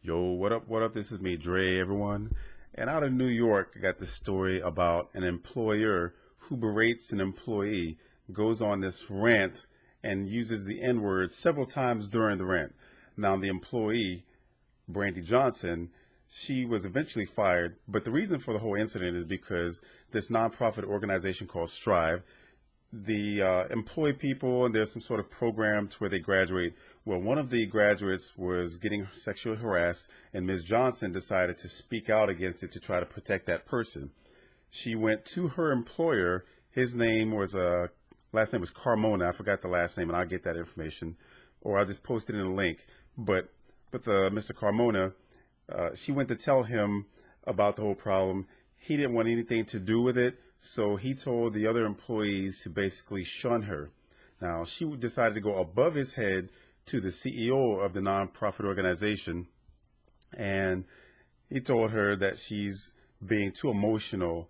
Yo, what up, what up? This is me, Dre, everyone. And out of New York, I got this story about an employer who berates an employee, goes on this rant, and uses the N-word several times during the rant. Now, the employee, Brandi Johnson, she was eventually fired, but the reason for the whole incident is because this nonprofit organization called Strive, the employ people, and there's some sort of program to where they graduate. Well, one of the graduates was getting sexually harassed, and Ms. Johnson decided to speak out against it to try to protect that person. She went to her employer. His name was last name was Carmona. I forgot the last name, and I'll get that information, or I'll just post it in a link. But with Mr. Carmona, she went to tell him about the whole problem. He didn't want anything to do with it, so he told the other employees to basically shun her. Now, she decided to go above his head to the CEO of the nonprofit organization, and he told her that she's being too emotional,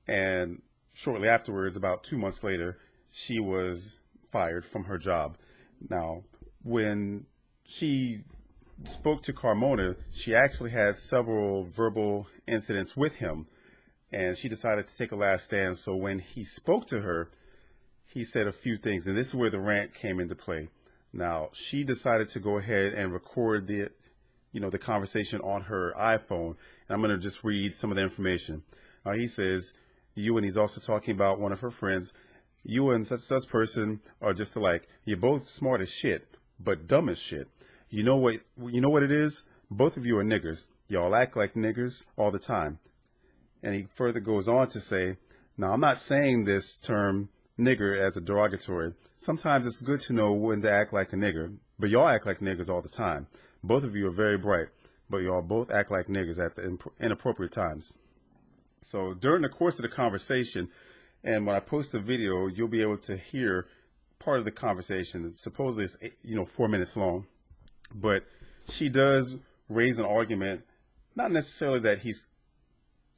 and shortly afterwards, about 2 months later, she was fired from her job. Now, when she spoke to Carmona, she actually had several verbal incidents with him, and she decided to take a last stand. So when he spoke to her, he said a few things, and this is where the rant came into play. Now, she decided to go ahead and record the conversation on her iPhone, and I'm going to just read some of the information. He says, you, and he's also talking about one of her friends, you and such person are just alike. You're both smart as shit, but dumb as shit. You know what it is? Both of you are niggers. Y'all act like niggers all the time. And he further goes on to say, now, I'm not saying this term nigger as a derogatory. Sometimes it's good to know when to act like a nigger, but y'all act like niggers all the time. Both of you are very bright, but y'all both act like niggers at the inappropriate times. So during the course of the conversation, and when I post the video, you'll be able to hear part of the conversation. Supposedly it's 4 minutes long, but she does raise an argument, not necessarily that he's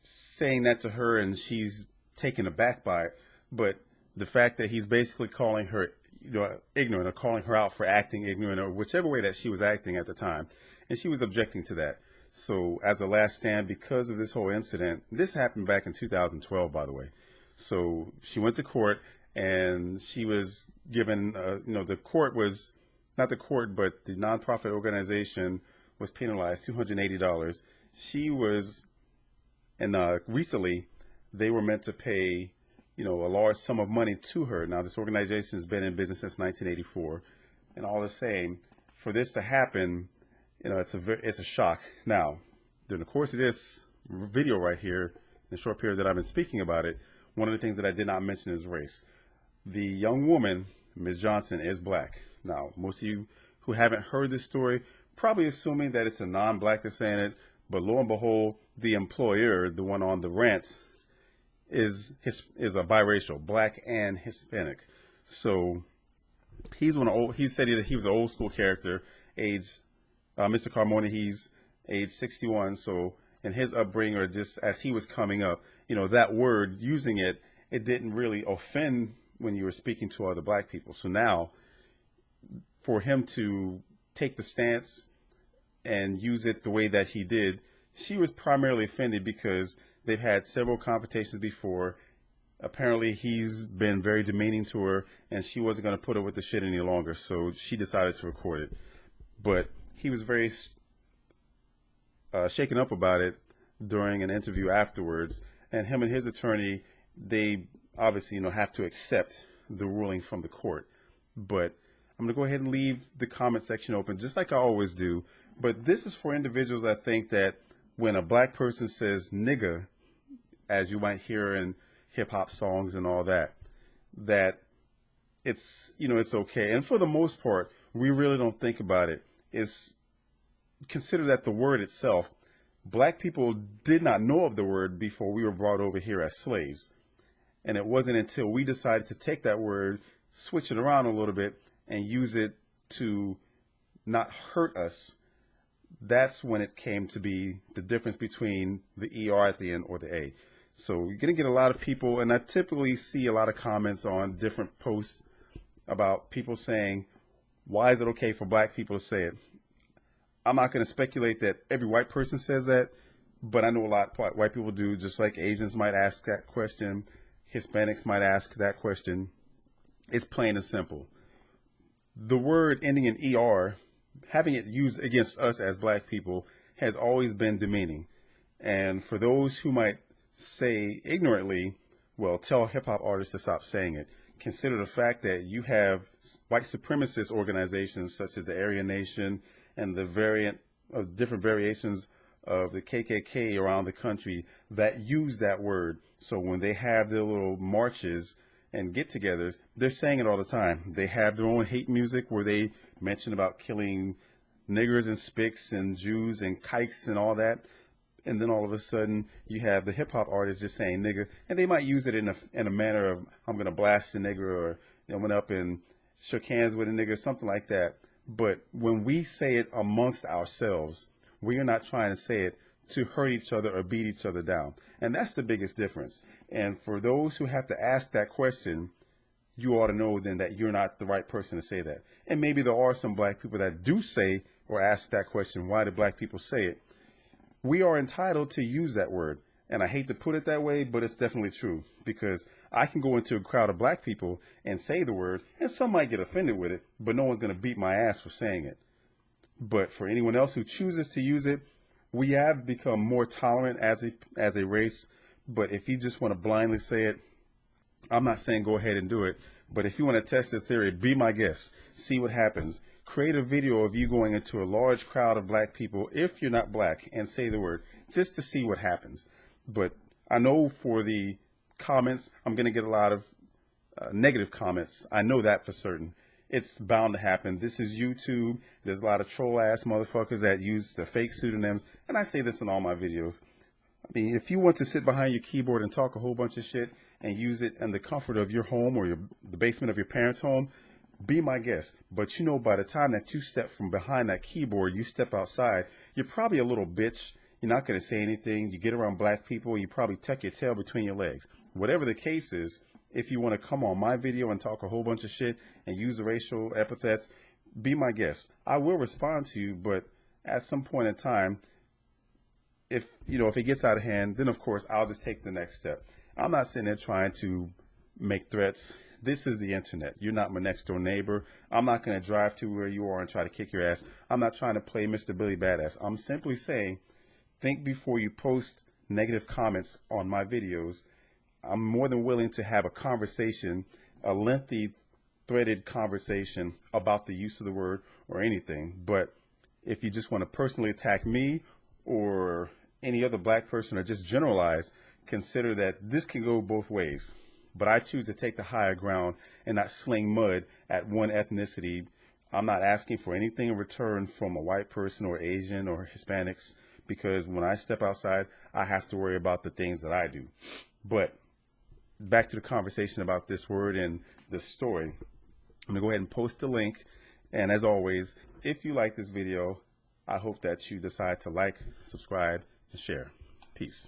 saying that to her and she's taken aback by it, but the fact that he's basically calling her ignorant, or calling her out for acting ignorant, or whichever way that she was acting at the time, and she was objecting to that. So as a last stand, because of this whole incident, this happened back in 2012, by the way. So she went to court, and she was given the court was not the court, but the nonprofit organization was penalized $280. She was, and recently they were meant to pay a large sum of money to her. Now, this organization has been in business since 1984, and all the same, for this to happen, it's a shock. Now, during the course of this video right here, in the short period that I've been speaking about it, one of the things that I did not mention is race. The young woman, Ms. Johnson, is black. Now, most of you who haven't heard this story probably assuming that it's a non-black that's saying it, but lo and behold, the employer, the one on the rant, is a biracial, black and Hispanic. So he said that he was an old school character, Mr. Carmona, he's age 61. So in his upbringing, or just as he was coming up, that word, using it didn't really offend when you were speaking to other black people. So now, for him to take the stance and use it the way that he did, she was primarily offended because they've had several confrontations before. Apparently, he's been very demeaning to her, and she wasn't going to put up with the shit any longer, so she decided to record it. But he was very shaken up about it during an interview afterwards, and him and his attorney, they obviously, have to accept the ruling from the court. But I'm going to go ahead and leave the comment section open, just like I always do. But this is for individuals that think that when a black person says nigga, as you might hear in hip hop songs and all that, that it's okay. And for the most part, we really don't think about it. Consider that the word itself, black people did not know of the word before we were brought over here as slaves. And it wasn't until we decided to take that word, switch it around a little bit, and use it to not hurt us. That's when it came to be the difference between the ER at the end or the A. So you're going to get a lot of people, and I typically see a lot of comments on different posts about people saying, why is it okay for black people to say it? I'm not going to speculate that every white person says that, but I know a lot of white people do, just like Asians might ask that question, Hispanics might ask that question. It's plain and simple. The word ending in ER, having it used against us as black people, has always been demeaning. And for those who might say ignorantly, well, tell hip hop artists to stop saying it. Consider the fact that you have white supremacist organizations such as the Aryan Nation and the different variations of the KKK around the country that use that word. So when they have their little marches and get-togethers, they're saying it all the time. They have their own hate music where they mention about killing niggers and spics and Jews and kikes and all that. And then all of a sudden you have the hip hop artists just saying nigger, and they might use it in a manner of, I'm going to blast a nigger, or went up and shook hands with a nigger, something like that. But when we say it amongst ourselves, we are not trying to say it to hurt each other or beat each other down. And that's the biggest difference. And for those who have to ask that question, you ought to know then that you're not the right person to say that. And maybe there are some black people that do say or ask that question, why do black people say it? We are entitled to use that word. And I hate to put it that way, but it's definitely true, because I can go into a crowd of black people and say the word, and some might get offended with it, but no one's going to beat my ass for saying it. But for anyone else who chooses to use it, we have become more tolerant as a race. But if you just want to blindly say it, I'm not saying go ahead and do it. But if you want to test the theory, be my guest. See what happens. Create a video of you going into a large crowd of black people, if you're not black, and say the word, just to see what happens. But I know for the comments, I'm going to get a lot of negative comments. I know that for certain. It's bound to happen. This is YouTube. There's a lot of troll-ass motherfuckers that use the fake pseudonyms, and I say this in all my videos. I mean, if you want to sit behind your keyboard and talk a whole bunch of shit and use it in the comfort of your home or the basement of your parents' home, be my guest. But you know, by the time that you step from behind that keyboard, you step outside, you're probably a little bitch. You're not going to say anything. You get around black people, you probably tuck your tail between your legs. Whatever the case is, if you want to come on my video and talk a whole bunch of shit and use the racial epithets, be my guest. I will respond to you, but at some point in time, if it gets out of hand, then of course I'll just take the next step. I'm not sitting there trying to make threats. This is the internet. You're not my next door neighbor. I'm not going to drive to where you are and try to kick your ass. I'm not trying to play Mr. Billy Badass. I'm simply saying, think before you post negative comments on my videos. I'm more than willing to have a conversation, a lengthy threaded conversation about the use of the word or anything. But if you just want to personally attack me or any other black person or just generalize, consider that this can go both ways. But I choose to take the higher ground and not sling mud at one ethnicity. I'm not asking for anything in return from a white person or Asian or Hispanics, because when I step outside, I have to worry about the things that I do. But back to the conversation about this word and this story. I'm going to go ahead and post the link. And as always, if you like this video, I hope that you decide to like, subscribe, and share. Peace.